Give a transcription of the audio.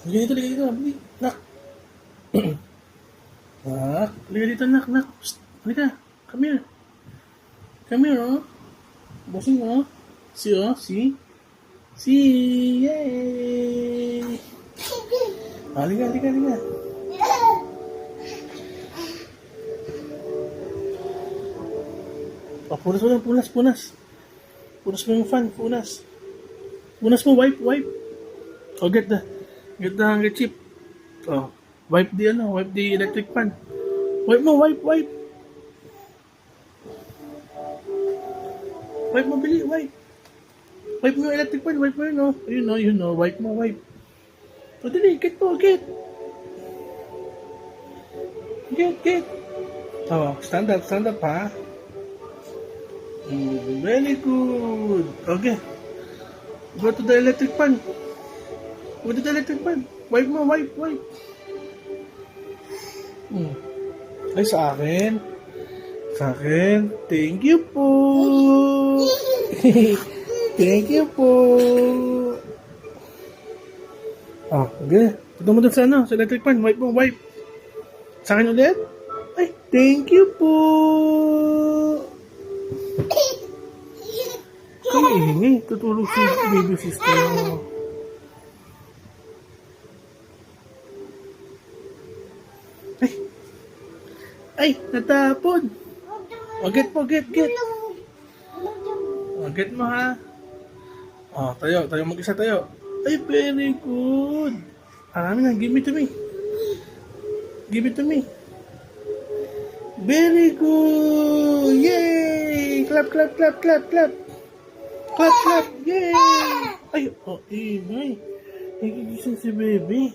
Liga dito, Bili. Nak. Nak. Liga dito, nak. Psst. Halika. Come here. Come here, oh. Bossing, oh. See, oh. See. See. Yay. Halika. Oh, punas. Punas mo yung fan, punas. Punas mo, wipe. Oh, get the handkerchief. Oh, wipe the electric fan. Wipe mo, wipe. Wipe mo, Bili, wipe. Wipe mo yung electric fan, wipe mo yun, oh. Yun, oh, wipe mo, wipe. O, dali, get. Get. Oh, stand up, ha. Very good. Okay. Go to the electric fan. Wipe mo, wipe. Ay, sa akin. Thank you po. Thank you po. Oh, okay. Punta mo dun sa electric fan. Wipe mo, wipe. Sa akin ulit. Ay, thank you po. Kaya ihingi. Tutulog si baby sister mo. Ay, natapon. O, get. O, get mo, ha. O, tayo. Mag-isa tayo. Ay, very good. Amin na, give it to me. Very good. Yay! Clap. Yay! Ay, ingay. Nagigising si baby.